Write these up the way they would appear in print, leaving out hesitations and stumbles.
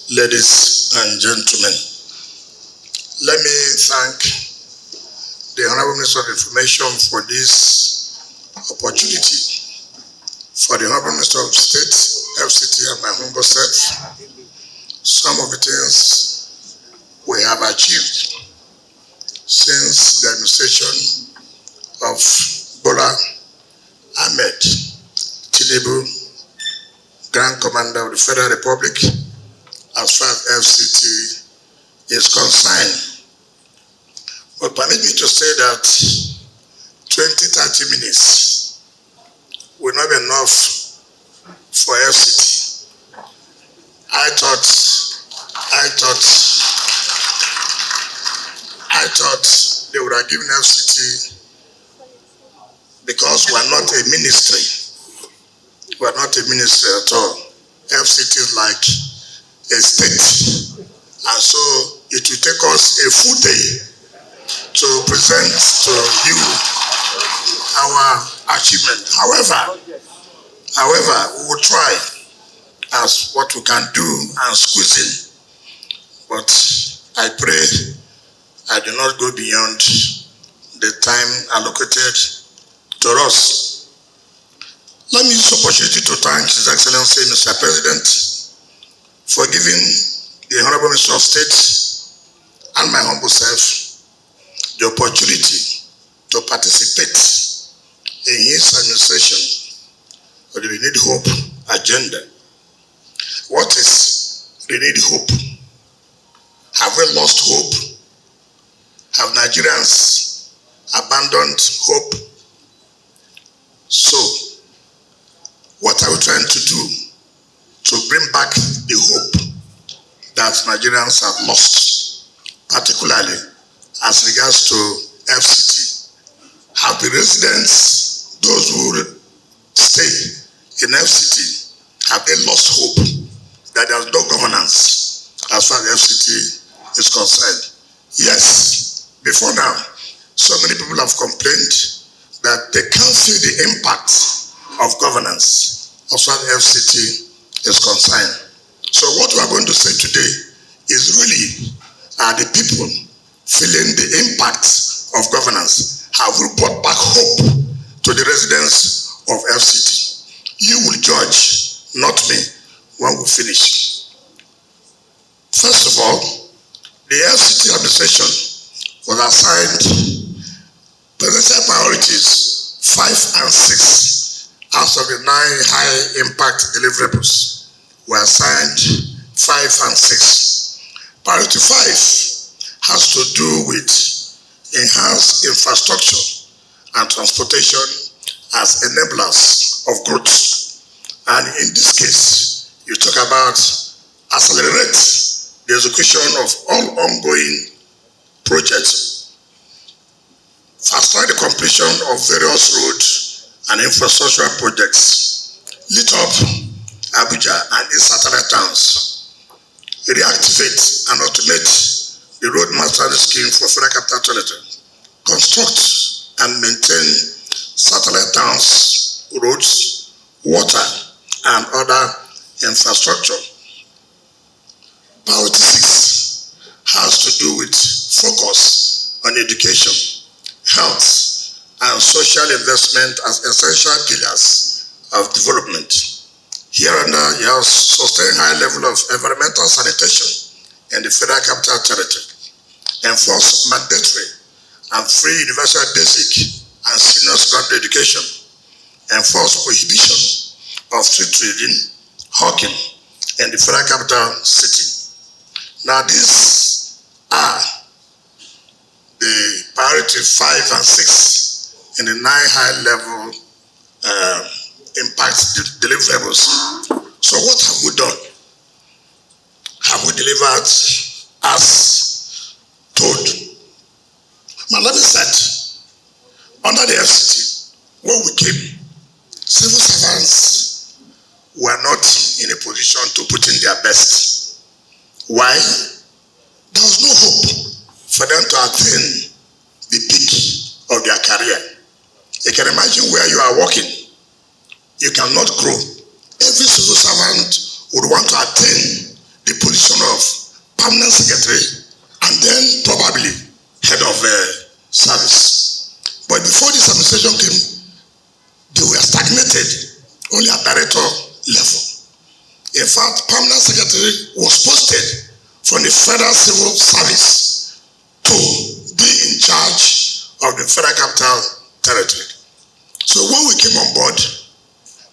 Ladies and gentlemen, let me thank the Honorable Minister of Information for this opportunity. For the Honorable Minister of State, FCT, and my humble self, some of the things we have achieved since the administration of Bola Ahmed Tinubu, Grand Commander of the Federal Republic, as far as FCT is concerned. But permit me to say that 20-30 minutes will not be enough for FCT. I thought they would have given FCT, because we are not a ministry. We are not a ministry at all. FCT is like a state. And so it will take us a full day to present to you our achievement. However, we will try as what we can do and squeeze in. But I pray I do not go beyond the time allocated to us. Let me use the opportunity to thank His Excellency Mr. President for giving the Honorable Minister of State and my humble self the opportunity to participate in his administration of the Renewed Hope agenda. What is renewed hope? Have we lost hope? Have Nigerians abandoned hope? So, what are we trying to do to bring back the hope that Nigerians have lost, particularly as regards to FCT? Have the residents, those who stay in FCT, have they lost hope that there is no governance as far as FCT is concerned? Yes, before now, so many people have complained that they can't see the impact of governance as far as FCT is concerned. So what we are going to say today is really, are the people feeling the impact of governance? Have we brought back hope to the residents of FCT? You will judge, not me, when we finish. First of all, the FCT administration was assigned presidential priorities 5 and 6 out of the 9 high impact deliverables. Were assigned 5 and 6. Priority 5 has to do with enhanced infrastructure and transportation as enablers of growth. And in this case, you talk about accelerate the execution of all ongoing projects, fast track the completion of various roads and infrastructure projects, lit up Abuja and its satellite towns, reactivate and automate the road master scheme for Federal Capital Territory, construct and maintain satellite towns, roads, water, and other infrastructure. Priority 6 has to do with focus on education, health, and social investment as essential pillars of development. Hereunder, you have sustained high level of environmental sanitation in the Federal Capital Territory, enforce mandatory and free universal basic and senior secondary education, enforce prohibition of street trading, hawking in the Federal Capital City. Now these are the priority 5 and 6 in the 9 high-level impact deliverables. So what have we done? Have we delivered as told? Now let me start. Under the FCT, when we came, civil servants were not in a position to put in their best. Why? There was no hope for them to attain the peak of their career. You can imagine where you are working. You cannot grow. Every civil servant would want to attain the position of permanent secretary, and then probably head of service. But before this administration came, they were stagnated only at director level. In fact, permanent secretary was posted from the Federal Civil Service to be in charge of the Federal Capital Territory. So when we came on board,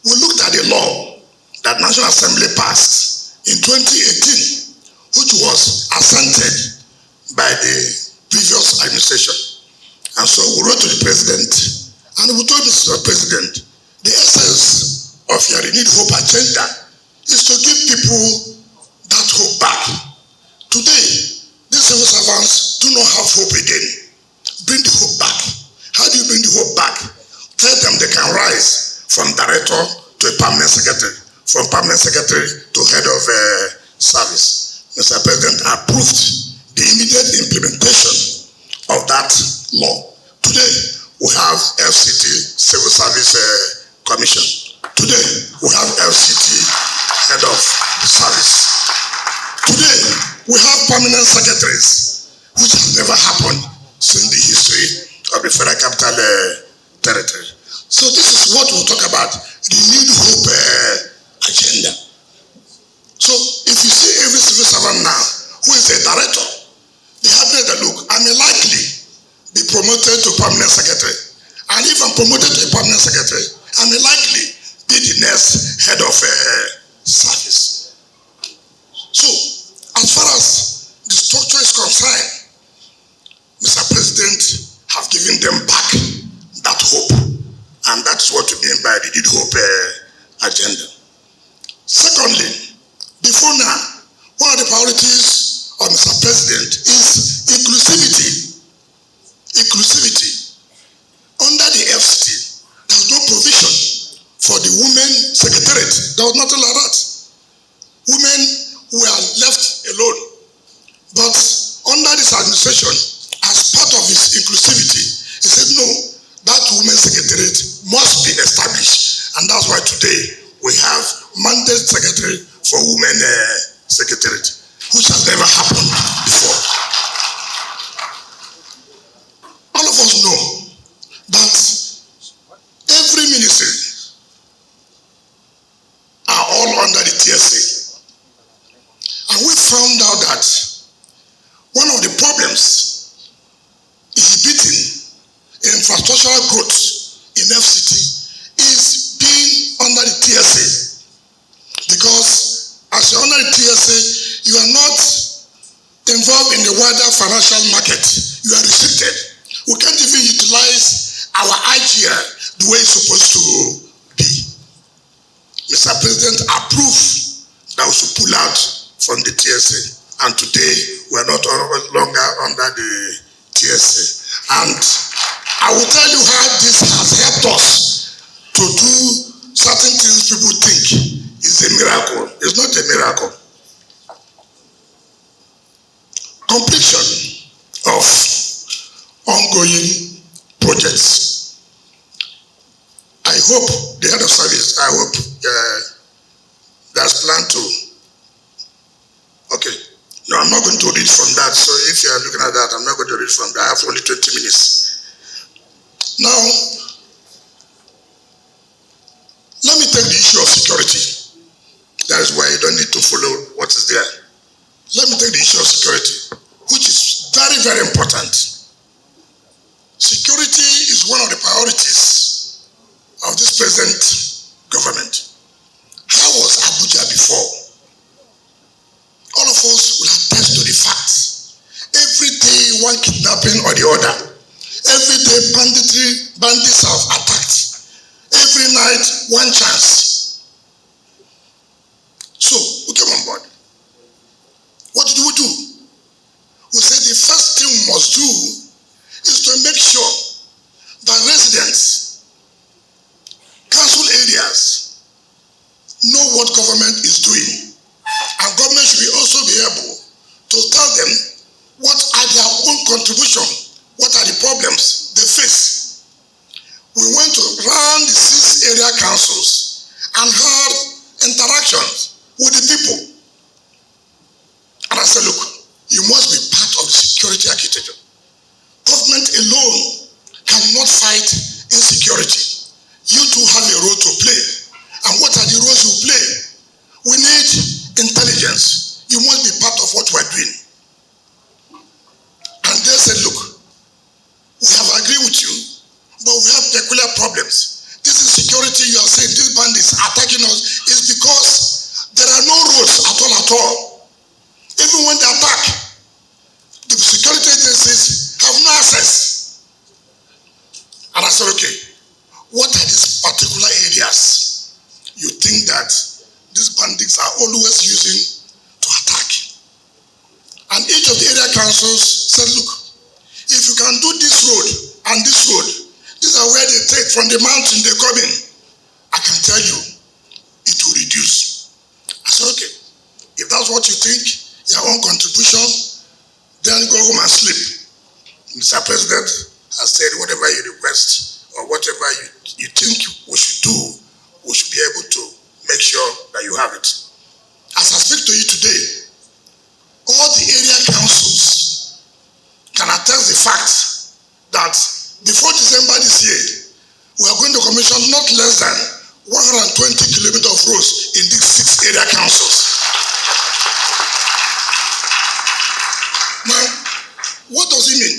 we looked at the law that National Assembly passed in 2018, which was assented by the previous administration. And so we wrote to the president, and we told Mr. President, the essence of your renewed hope agenda is to give people that hope back. Today, these civil servants do not have hope again. Bring the hope back. How do you bring the hope back? Tell them they can rise from director to a permanent secretary, from permanent secretary to head of service. Mr. President approved the immediate implementation of that law. Today, we have FCT, Civil Service Commission. Today, we have FCT, Head of Service. Today, we have permanent secretaries, which has never happened since the history of the Federal Capital Territory. So this is what we'll talk about, the renewed hope agenda. So if you see every civil servant now who is a director, they have that look, I may likely be promoted to permanent secretary. And if I'm promoted to a permanent secretary, I may likely be the next head of service. So as far as the structure is concerned, Mr. President have given them back that hope. And that's what we mean by the renewed hope agenda. Secondly, before now, one of the priorities of Mr. President is inclusivity. Inclusivity. Under the FCT, there was no provision for the women secretariat. There was nothing like that. Women were left alone. But under this administration, as part of its inclusivity, he said, no, that women's secretariat must be established. And that's why today we have mandate secretary for women secretariat, which has never happened before. All of us know that every ministry are all under the TSA. And we found out that one of the problems inhibiting infrastructural growth in FCT is being under the TSA. Because as you're under the TSA, you are not involved in the wider financial market. You are restricted. We can't even utilize our IGR the way it's supposed to be. Mr. President approved that we should pull out from the TSA. And today, we are not longer under the TSA. And I will tell you how this has helped us to do certain things people think is a miracle. It's not a miracle. Completion of ongoing projects. I hope the head of service, I hope that's planned to. Okay. No, I'm not going to read from that. So if you are looking at that, I'm not going to read from that. I have only 20 minutes. Now, let me take the issue of security. That is why you don't need to follow what is there. Let me take the issue of security, which is very, very important. Security is one of the priorities of this present government. How was Abuja before? All of us will attest to the facts. Every day one kidnapping or the other. Every day bandits have attacked. Every night one chance. So we came on board. What did we do? We said the first thing we must do is to make sure that residents, council areas, know what government is doing. And government should also be able to tell them what are their own contribution, what are the problems they face. We went to run the 6 area councils and had interactions with the people. And I said, look, security architecture. Government alone cannot fight insecurity. You too have a role to play. And what are the roles you play? We need intelligence. You must be part of what we're doing. And they said, look, we have agreed with you, but we have peculiar problems. This insecurity you are saying, these bandits attacking us, is because there are no roads at all. Even when they attack, the security agencies have no access. And I said, okay, what are these particular areas you think that these bandits are always using to attack? And each of the area councils said, look, if you can do this road and this road, these are where they take from the mountain they come in, I can tell you, it will reduce. I said, okay, if that's what you think, your own contribution, then go home and sleep. Mr. President has said whatever you request or whatever you think we should do, we should be able to make sure that you have it. As I speak to you today, all the area councils can attest the fact that before December this year, we are going to commission not less than 120 kilometers of roads in these 6 area councils. Now, what does it mean?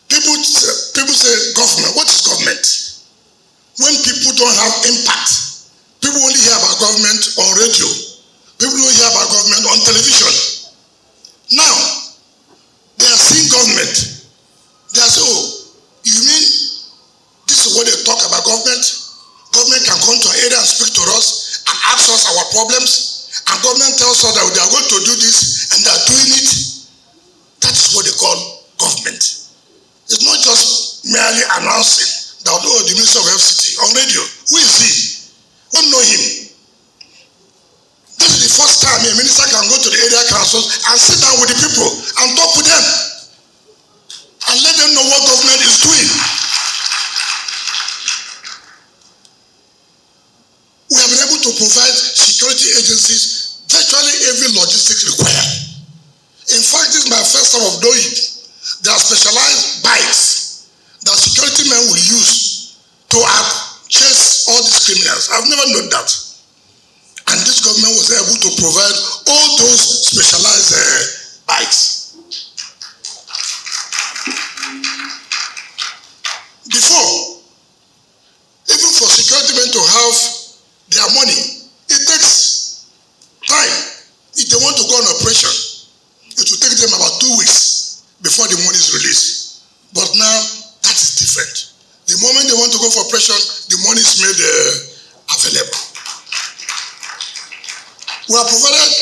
People say government. What is government? When people don't have impact, people only hear about government on radio. People don't hear about government on television. Now, they are seeing government. They are saying, oh, you mean this is what they talk about government? Government can come to our area and speak to us and ask us our problems, and government tells us that they are going to do this and they are doing it. That is what they call government. It's not just merely announcing that, oh, the Minister of FCT on radio. Who is he? We don't know him. This is the first time a minister can go to the area councils and sit down with the people and talk with them and let them know what government is doing. We have been able to provide security agencies virtually every logistics required. In fact, this is my first time of doing it. There are specialized bikes that security men will use to chase all these criminals. I've never known that. And this government was able to provide all those specialized bikes. Before, even for security men to have their money, it takes time. If they want to go on operation, it will take them about 2 weeks before the money is released. But now, that is different. The moment they want to go for operation, the money is made available. We have provided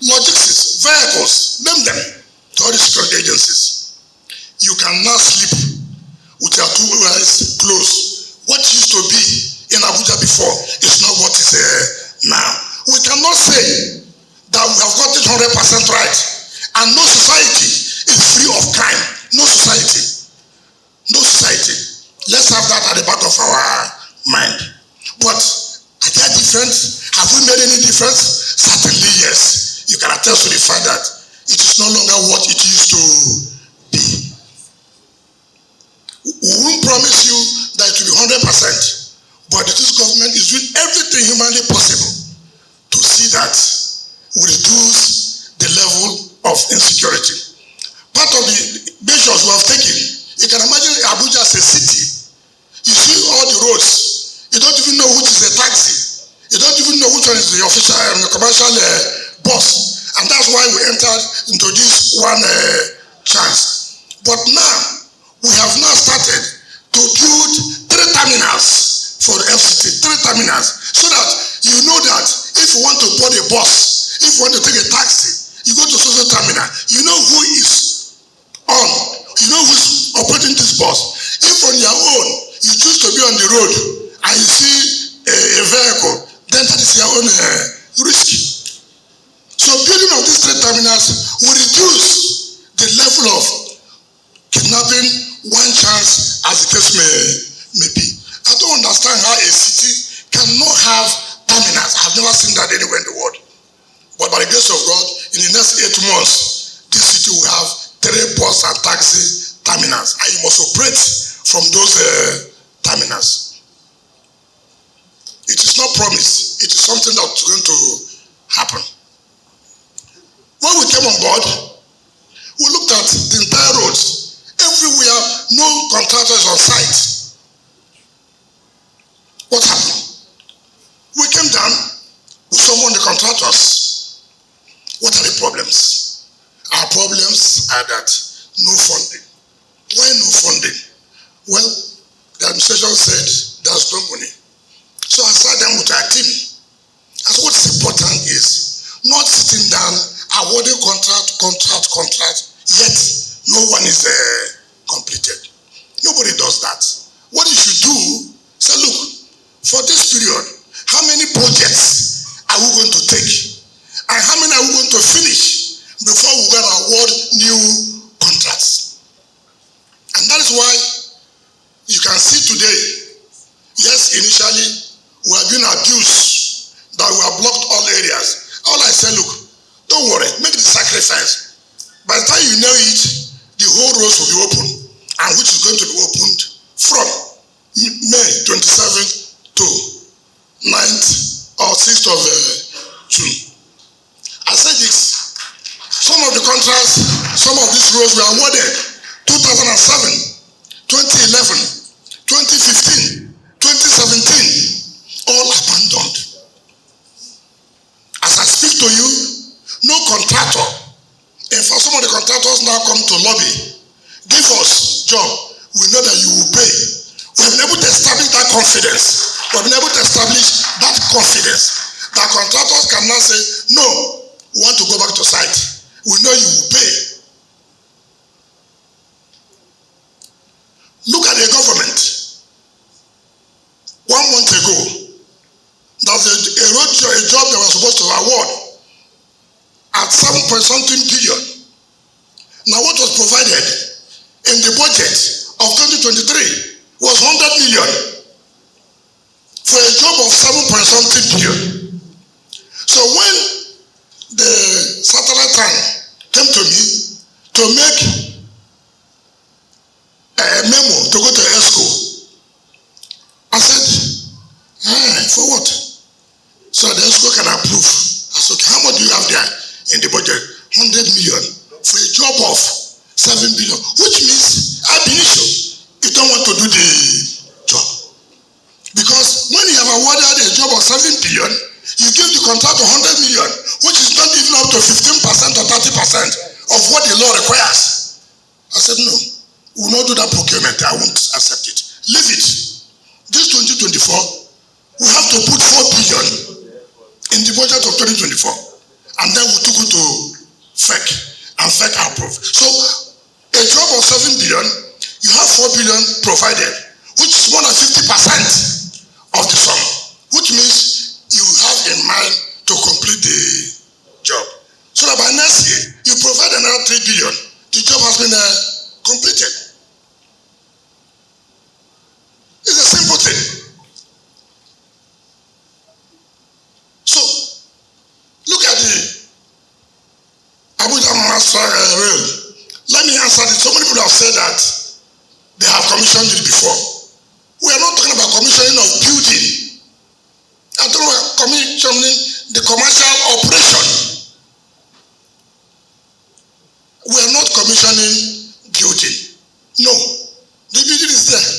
logistics, vehicles, name them, to all the security agencies. You can now sleep with your 2 eyes closed. What used to be in Abuja before is not what is now. We cannot say that we have got it 100% right, and no society is free of crime. No society. No society. Let's have that at the back of our mind. But are there different? Have we made any difference? Certainly yes. You can attest to the fact that it is no longer what it used to be. We won't promise you that it will be 100%, but this government is doing everything humanly possible to see that we reduce the level of insecurity. Part of the measures we have taken, you can imagine Abuja as a city. You see all the roads, you don't even know which is a taxi. You don't even know which one is the official and the commercial bus. And that's why we entered into this one chance. But now, we have now started to build 3 terminals for the FCT, 3 terminals, so that you know that if you want to board a bus, if you want to take a taxi, you go to social terminal, you know who is on, you know who's operating this bus. If on your own, you choose to be on the road and you see a vehicle, then that is your own risk. So building of these 3 terminals will reduce the level of kidnapping, one chance, as the case may be. I don't understand how a city cannot have terminals. I've never seen that anywhere in the world. But by the grace of God, in the next 8 months, this city will have came on board, we looked at the entire roads. Everywhere, no contractors on site. What happened? We came down, we summoned the contractors. What are the problems? Our problems are that no funding. Why no funding? Well, the administration said there's no money. So I sat down with our team. And so what's important is not sitting down, awarding contract, yet no one is completed. Nobody does that. What you should do, say, look, for this period, how many projects are we going to take? And how many are we going to finish before we can award new contracts? And that is why you can see today, yes, initially, we have been abused, that we have blocked all areas. All I say, look, don't worry, make the sacrifice. By the time you know it, the whole roads will be open, and which is going to be opened from May 27th to 9th or 6th of June. I said this, some of the contracts, some of these roads were awarded 2007, 2011, 2015, 2017, all abandoned. As I speak to you, no contractor, in fact, some of the contractors now come to lobby, give us job, we know that you will pay. We have been able to establish that confidence. We have been able to establish that confidence. That contractors can now say, no, we want to go back to site. We know you will pay. Look at the government. 1 month ago, there was a job they were supposed to award at 7-point-something billion. Now what was provided in the budget of 2023 was 100 million for a job of 7-point-something billion. So when the satellite town came to me to make a memo to go to ESCO, I said, for what? So the ESCO can approve. I said, okay, how much do you have there in the budget? 100 million for a job of 7 billion, which means ab initio, you don't want to do the job. Because when you have awarded a job of 7 billion, you give the contract 100 million, which is not even up to 15% or 30% of what the law requires. I said, no, we will not do that procurement. I won't accept it. Leave it. This 2024, we have to put 4 billion in the budget of 2024. And then we took it to FEC, and FEC approved. So a job of 7 billion, you have 4 billion provided, which is more than 50% of the sum, which means you have in mind to complete the job. So that by next year, you provide another 3 billion, the job has been completed. It's a simple thing. So, look at the Abuja Master Rail. Let me answer this. So many people have said that they have commissioned it before. We are not talking about commissioning of building. I'm talking about commissioning the commercial operation. We are not commissioning building. No. The building is there.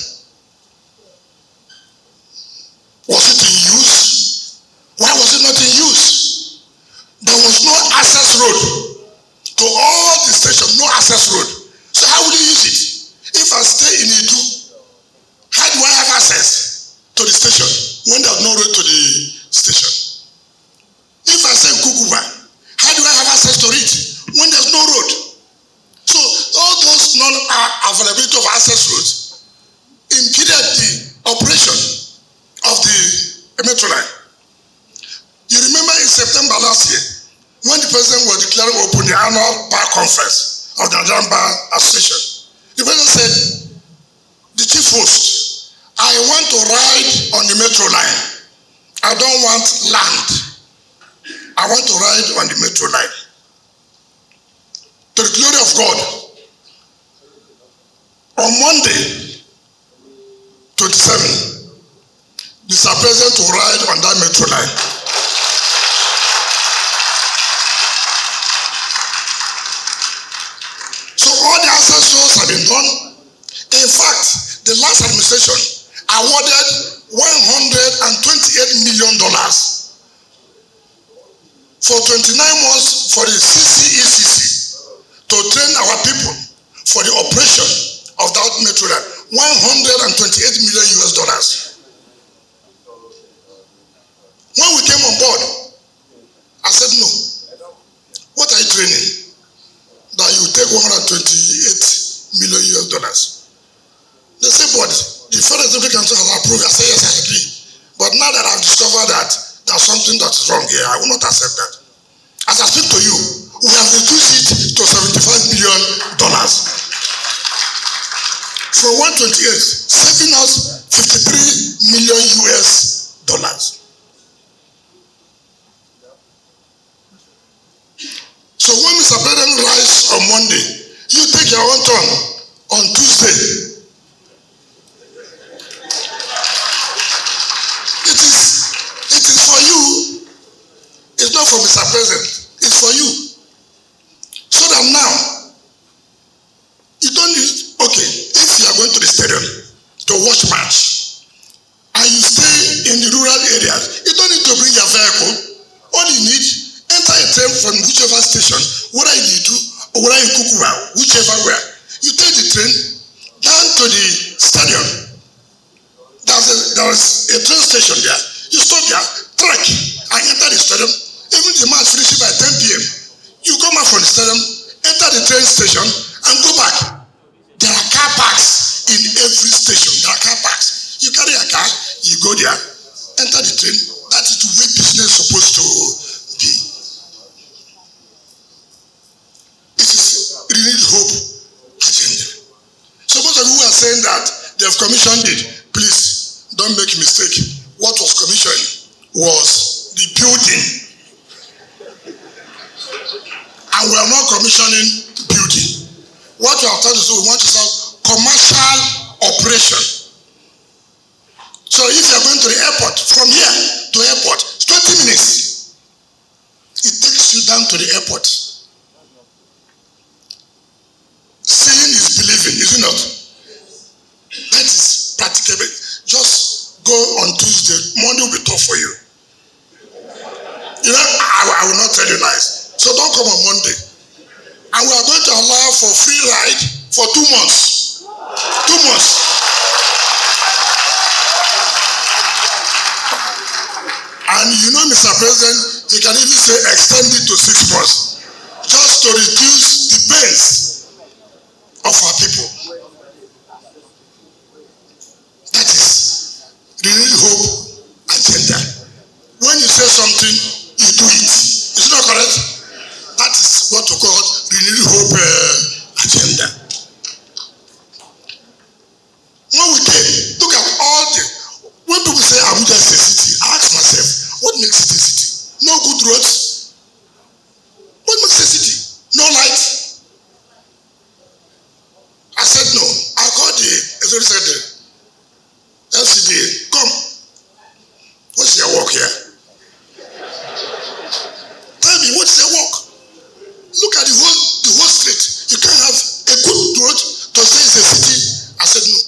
Was it in use? Why was it not in use? There was no access road to all the stations, no access road. So how will you use it? If I stay in Idu, how do I have access to the station when there's no road to the station? If I say Kukuba, how do I have access to it when there's no road? So all those non-availability of access roads impeded the operation of the metro line. You remember in September last year, when the president was declaring open the annual bar conference of the Nigerian Bar Association, the president said, the chief host, I want to ride on the metro line. I don't want land. I want to ride on the metro line. To the glory of God, on Monday, 27, Mr. President will ride on that metro line. access roads have been done. In fact, the last administration awarded $128 million for 29 months for the CCECC to train our people for the operation of that metro line. $128 million US. When we came on board, I said, no. What are you training? That you take $128 million US. They said, but the Federal Executive Council has approved. I said, yes, I agree. But now that I've discovered that there's something that is wrong here, I will not accept that. As I speak to you, we have reduced it to $75 million. From 128, saving us $53 million US. So when Mr. President rise on Monday, you take your own turn on Tuesday. It is for you. It's not for Mr. President. It's for you. So that now, you don't need, okay, if you are going to the stadium to watch match, and you stay in the rural areas, you don't need to bring your vehicle. All you need, enter a train from whichever station, whether in Idu or whether in Kukuwa, whichever where. You take the train down to the stadium. There is a train station there. You stop there, trek, and enter the stadium. Even the match finishes by 10 p.m. You come out from the stadium, enter the train station, and go back. There are car parks in every station. There are car parks. You carry a car, you go there, enter the train. That is the way business is supposed to be. It is renewed hope agenda. So most of you are saying that they have commissioned it. Please don't make a mistake. What was commissioned was the building. And we are not commissioning building. What we are trying to do, we want to have commercial operation. So if you are going to the airport, from here to airport, it's 20 minutes. It takes you down to the airport. Seeing is believing, is it not? That is practicable. Just go on Tuesday. Monday will be tough for you. You know, I will not tell you lies. So don't come on Monday. And we are going to allow for free ride for 2 months. 2 months. And you know, Mr. President, you can even say extend it to 6 months. Just to reduce the pains of our people. That is renewed hope agenda. When you say something, you do it. Is it not correct? That is what we call renewed hope agenda. When we came, look at all the, when people say Abuja is a city, I ask myself, what makes it a city? No good roads. What makes it a city? No light. I said no. I called the executive secretary, FCT, come. What's your work here? Tell me, what's your work? Look at the whole street. You can't have a good road to say it's a city. I said no.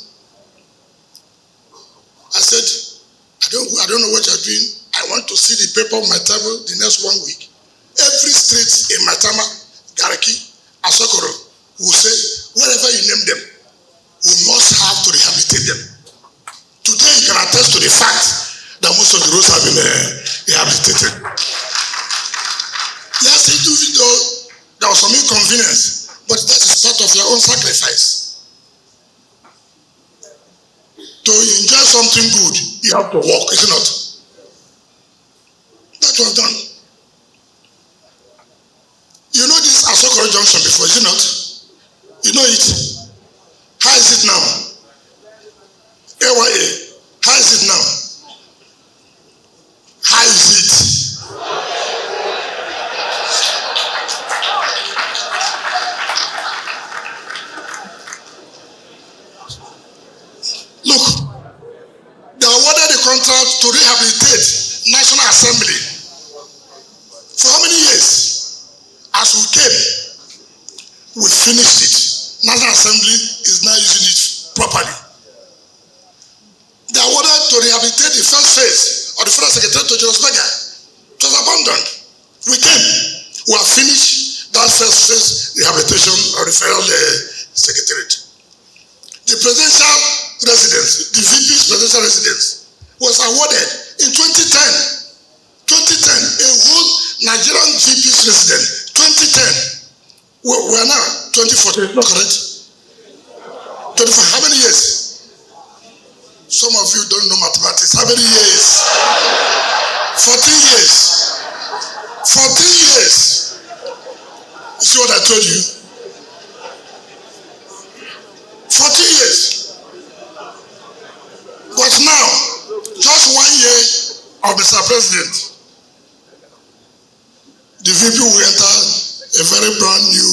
I said, I don't know what you're doing. I want to see the paper on my table the next 1 week. Every street in Matama, Garaki, Asokoro will say, wherever you name them, we must have to rehabilitate them. Today you can attest to the fact that most of the roads have been rehabilitated. Yes, even though there was some inconvenience, but that is part of your own sacrifice. To enjoy something good, you have to work, is it not? That was done. You know this Asokoro Junction before, is it not? You know it. How is it now? AYA, how is it now? How is it? Look, they awarded the contract to rehabilitate National Assembly. For how many years? As we came, we finished it. National Assembly is now using it properly. They are ordered to rehabilitate the first phase of the Federal Secretariat to Josberger. It was abandoned. We came. We have finished that first phase rehabilitation of the Federal Secretariat. The presidential residence, the VP's presidential residence, was awarded in 2010. 2010, a whole Nigerian VP's residence. 2010. We are now 2014, correct? 24. How many years? Some of you don't know mathematics. How many years? 14 years. 14 years. You see what I told you? 14 years. But now, just 1 year of Mr. President, the VP will enter a very brand new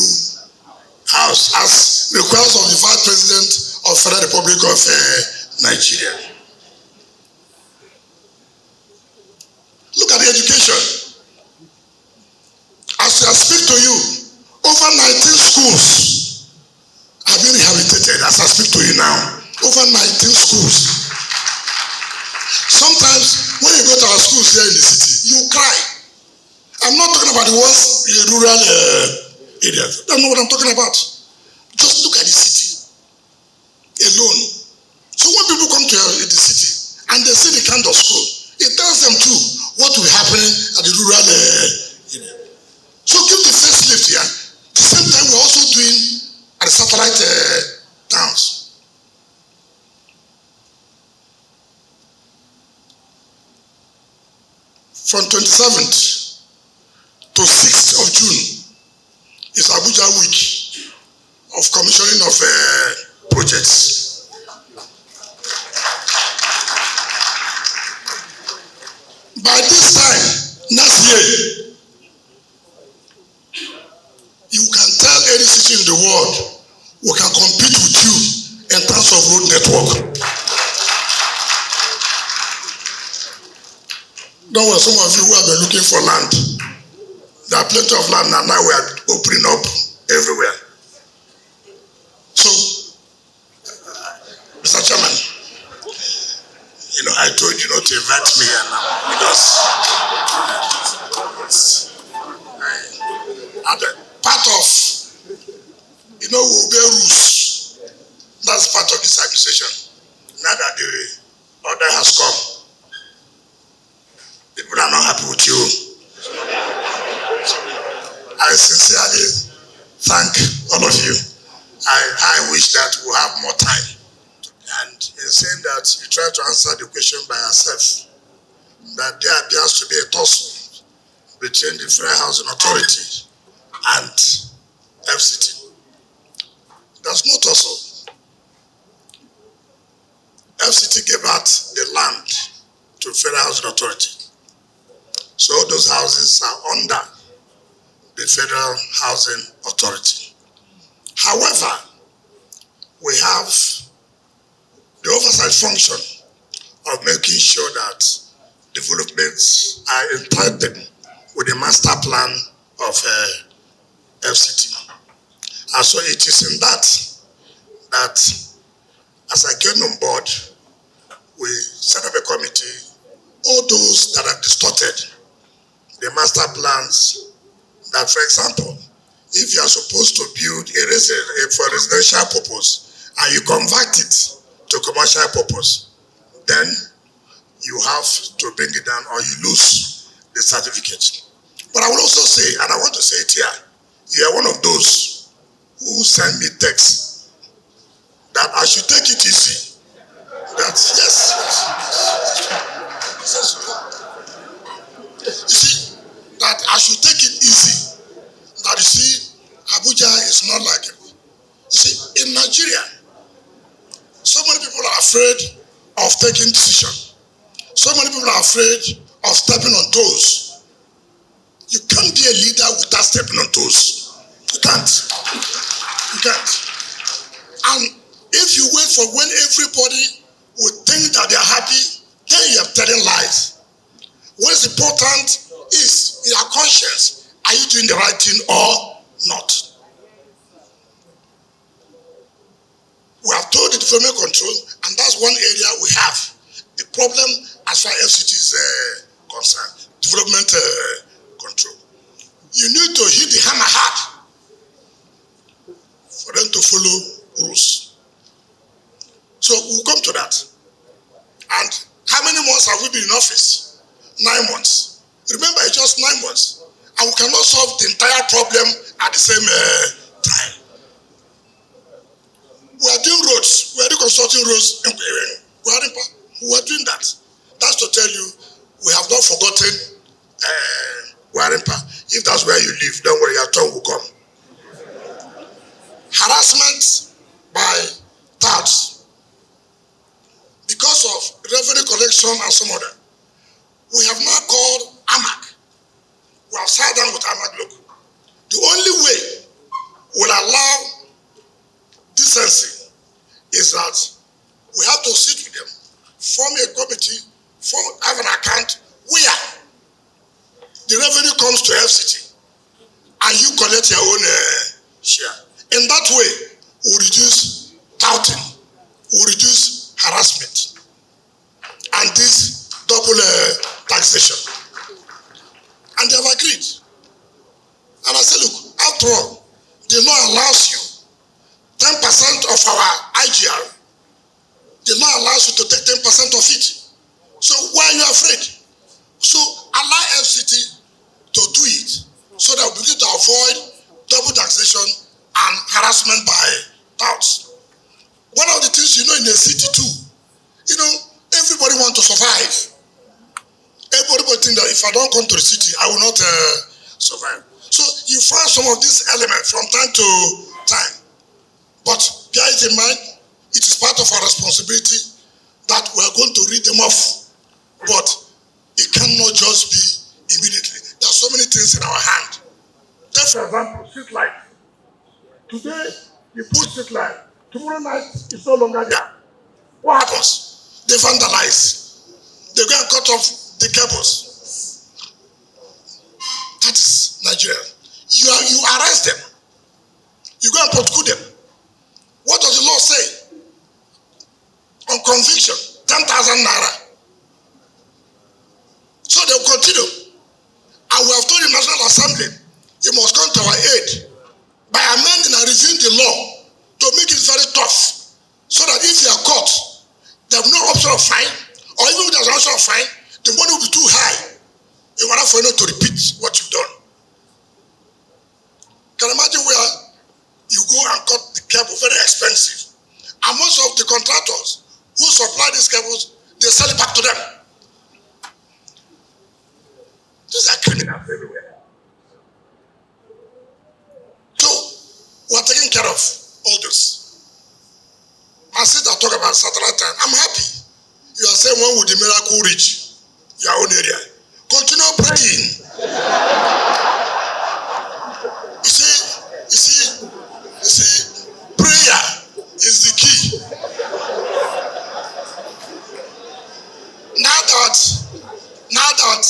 house as request of the Vice President of Federal Republic of Nigeria. Look at the education. As I speak to you, over 19 schools have been rehabilitated as I speak to you now. Over 19 schools. Sometimes when you go to our schools here in the city, you cry. I'm not talking about the ones in rural areas. That's not what I'm talking about. Just look at the city alone. So when people come to the city and they see the kind of school, it tells them too what will happen at the rural area. So give the facelift here. At the same time, we're also doing at the satellite towns. From 27th to 6th of June is Abuja Week of commissioning of projects. By this time, next year, you can tell any city in the world we can compete with you in terms of road network. Don't worry, some of you who have been looking for land, there are plenty of land now we are opening up everywhere. So, Mr. Chairman, you know, I told you not to invite me here now because part of, you know, we obey rules. That's part of this administration. Now that the order has come, people are not happy with you. I sincerely thank all of you. I wish that we have more time. And in saying that, you try to answer the question by yourself, that there appears to be a tussle between the Federal Housing Authority and FCT. There's no tussle. FCT gave out the land to Federal Housing Authority. So those houses are under the Federal Housing Authority. However, we have the oversight function of making sure that developments are entitled with the master plan of FCT. And so it is in that as I came on board, we set up a committee. All those that have distorted the master plans, that for example, if you are supposed to build for residential purpose and you convert it to commercial purpose, then you have to bring it down or you lose the certificate. But I will also say, and I want to say it here, you are one of those who send me texts that I should take it easy. That yes. You see, that I should take it easy. That you see, Abuja is not like it. You see, in Nigeria, so many people are afraid of taking decision. So many people are afraid of stepping on toes. You can't be a leader without stepping on toes. You can't. You can't. And if you wait for when everybody would think that they're happy, then you are telling lies. What is important is your conscience. Are you doing the right thing or not? development control, and that's one area we have the problem as far as FCT is concerned. Development control. You need to hit the hammer hard for them to follow rules. So we'll come to that. And how many months have we been in office? 9 months. Remember, it's just 9 months. And we cannot solve the entire problem at the same time. We are doing roads. We are reconstructing roads in Guarimpa. We are doing that. That's to tell you, we have not forgotten Guarimpa. If that's where you live, don't worry, your turn will come. Harassment by touts. Because of revenue collection and some other, we have now called AMAC. We have sat down with AMAC. Look, the only way will allow decency is that we have to sit with them, form a committee, have an account where the revenue comes to FCT and you collect your own share. In that way, we reduce touting, we reduce harassment, and this double taxation. And they have agreed. And I said, look, after all, the law allows you 10% of our IGR. The law allows you to take 10% of it. So why are you afraid? So allow FCT to do it so that we begin to avoid double taxation and harassment by touts. One of the things you know in the city too, you know, everybody wants to survive. Everybody think that if I don't come to the city, I will not survive. So you find some of these elements from time to time. But bear it in mind, it is part of our responsibility that we are going to read them off. But it cannot just be immediately. There are so many things in our hand. Take for example, street light. Today, you put street light. Tomorrow night, it's no longer there. What happens? They vandalize. They go and cut off the cables. That is Nigeria. You arrest them. You go and prosecute them. What does the law say? On conviction, 10,000 naira. So they will continue. And we have told the National Assembly, you must come to our aid by amending and reviewing the law to make it very tough. So that if they are caught, they have no option of fine, or even if there's an option of fine, the money will be too high in order for you not to repeat what you've done. Can you imagine where you go and cut the cable, very expensive. And most of the contractors who supply these cables, they sell it back to them. These are criminals everywhere. So, we are taking care of all this. My sister talk about satellite time. I'm happy. You are saying when will the miracle reach your own area? Continue praying. You see, prayer is the key. Now that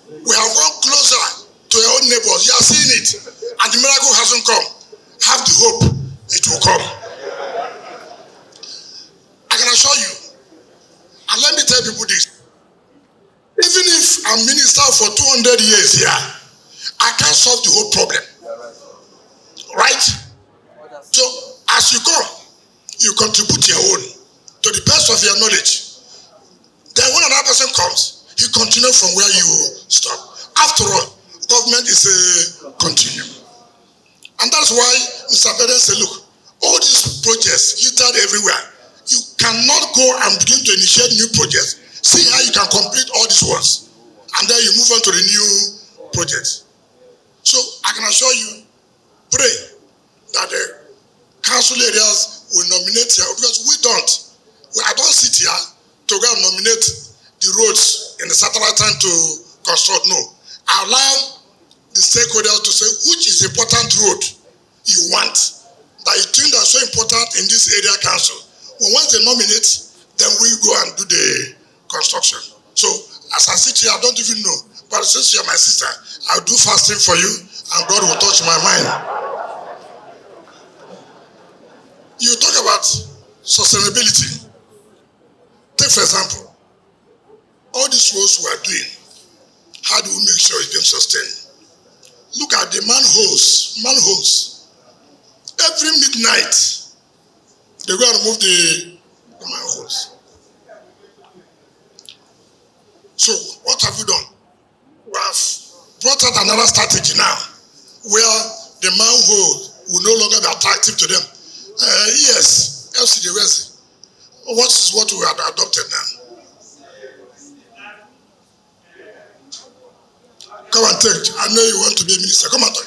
we have gone closer to your own neighbors, you are seeing it, and the miracle hasn't come. Have the hope it will come. I can assure you, and let me tell people this. Even if I'm minister for 200 years here, I can't solve the whole problem. Right? So, as you come, you contribute your own to the best of your knowledge. Then when another person comes, he continues from where you stop. After all, government is a continuum. And that's why Mr. Biden said, look, all these projects littered everywhere. You cannot go and begin to initiate new projects. See how you can complete all these ones. And then you move on to the new projects. So I can assure you, pray that the council areas will nominate here, because we don't. I don't sit here to go and nominate the roads in the satellite time to construct. No. I allow the stakeholders to say which is important road you want, that you think that's so important in this area council. But once they nominate, then we go and do the construction. So as I sit here, I don't even know. But since you're my sister, I'll do fasting for you, and God will touch my mind. You talk about sustainability. Take for example, all these roads we are doing, how do we make sure it's being sustained? Look at the manholes. Every midnight, they go and remove the manholes. So what have we done? We have brought out another strategy now, where the manhole will no longer be attractive to them. Yes, FCT, what we have adopted now? Come and take. I know you want to be a minister. Come and talk.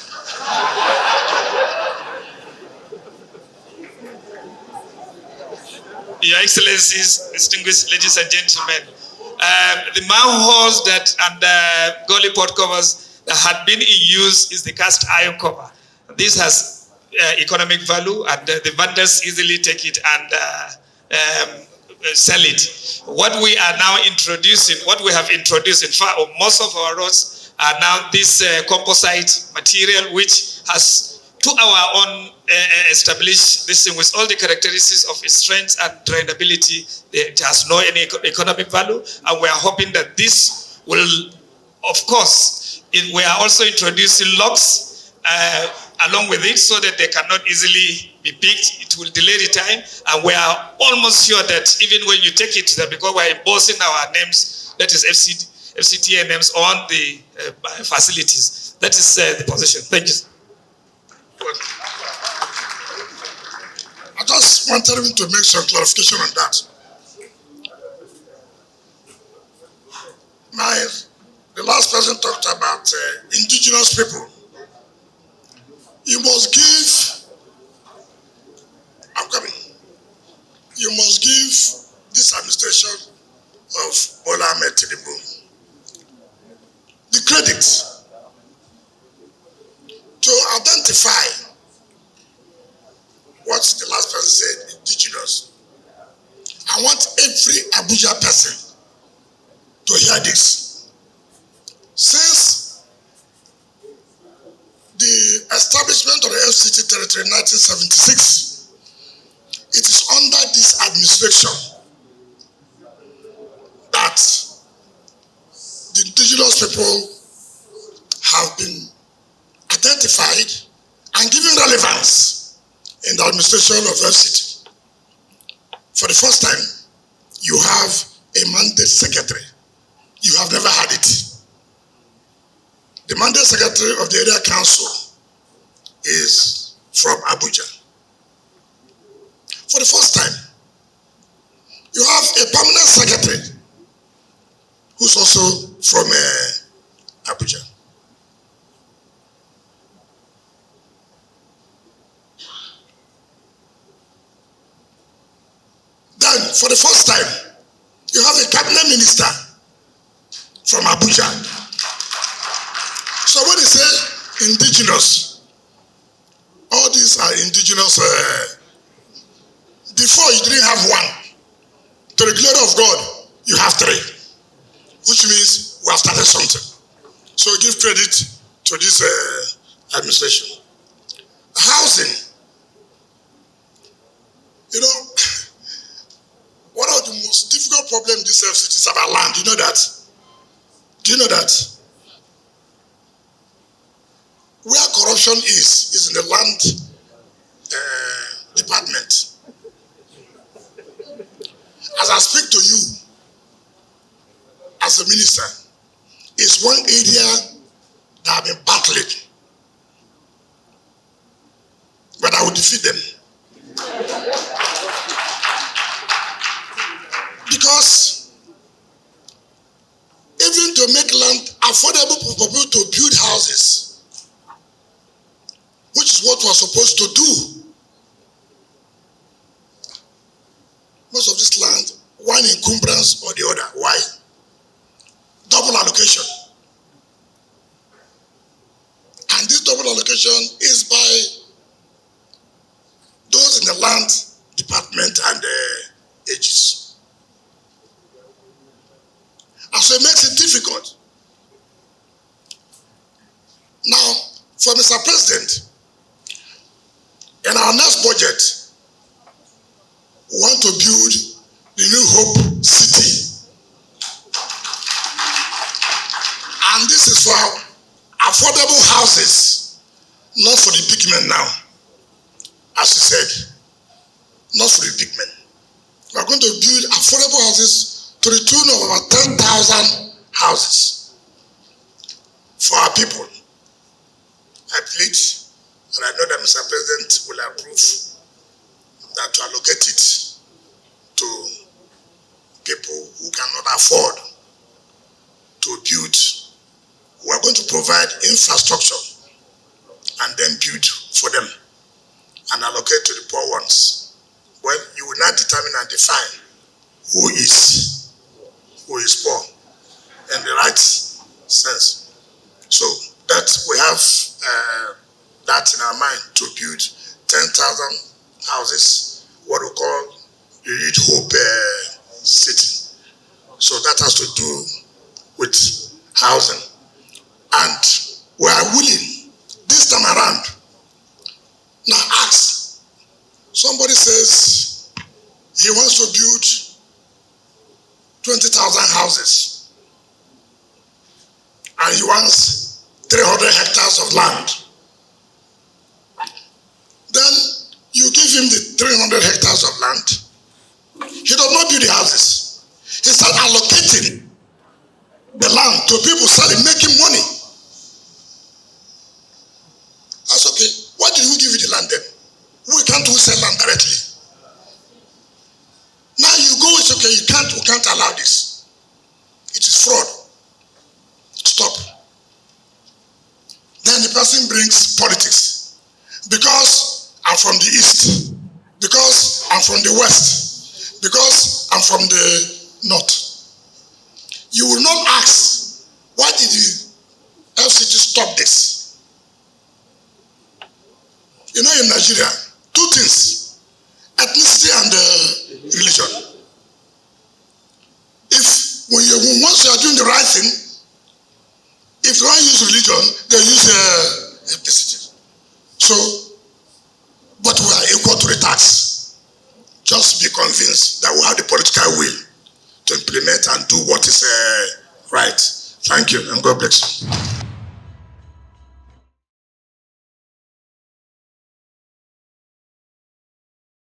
Your Excellencies, distinguished ladies and gentlemen, the manholes that and gully pot covers that had been in use is the cast iron cover. This has economic value, and the vendors easily take it and sell it. What we are now introducing, what we have introduced, in fact, on most of our roads are now this composite material, which has to our own established this thing with all the characteristics of its strength and drainability. It has no any economic value, and we are hoping that this will, of course, we are also introducing locks along with it so that they cannot easily be picked. It will delay the time, and we are almost sure that even when you take it there, because we are embossing our names, that is FCT names on the facilities. That is the position. Thank you. I just wanted him to make some clarification on that. The last person talked about indigenous people. You must give, I'm coming, you must give this administration of Bola Ahmed Tinubu the credit to identify what the last person said, indigenous. I want every Abuja person to hear this. Since the establishment of the FCT territory in 1976, it is under this administration that the indigenous people have been identified and given relevance in the administration of FCT. For the first time, you have a mandate secretary. You have never had it. The mandate secretary of the area council is from Abuja. For the first time, you have a permanent secretary who's also from Abuja. Then, for the first time, you have a cabinet minister from Abuja. So when they say indigenous, all these are indigenous. Before you didn't have one. To the glory of God, you have three. Which means we have started something. So give credit to this administration. Housing. You know, one of the most difficult problems in this FCT is about land. You know that? Do you know that? Where corruption is in the land department. As I speak to you, as a minister, it's one area that I've been battling. But I will defeat them. Because even to make land affordable for people to build houses, which is what we're supposed to do. Most of this land, one encumbrance or the other. Why? Double allocation. And this double allocation is by those in the land department and the ages. And so it makes it difficult. Now, for Mr. President, in our next budget, we want to build the New Hope City. And this is for affordable houses, not for the big men now. As he said, not for the big men. We are going to build affordable houses to the tune of about 10,000 houses for our people. I plead, and I know that Mr. President will approve, that to allocate it to people who cannot afford to build. We are going to provide infrastructure and then build for them and allocate to the poor ones. Well, you will not determine and define who is poor in the right sense. So that we have that in our mind to build 10,000 houses, what we call the Read Hope City. So that has to do with housing. And we are willing this time around. Now ask, somebody says he wants to build 20,000 houses and he wants 300 hectares of land. Then you give him the 300 hectares of land. He does not build the houses. He starts allocating the land to people selling, making money. That's okay. Why did we give you the land then? We can't sell land directly. Now you go, it's okay, we can't allow this. It is fraud. Stop. Then the person brings politics. Because I'm from the east. Because I'm from the west. Because I'm from the north. You will not ask, why did the FCT stop this? You know, in Nigeria, two things, ethnicity and religion. Once you are doing the right thing, if they don't use religion, they use ethnicity. So, but we are equal to the tax. Just be convinced that we have the political will to implement and do what is right. Thank you, and God bless you.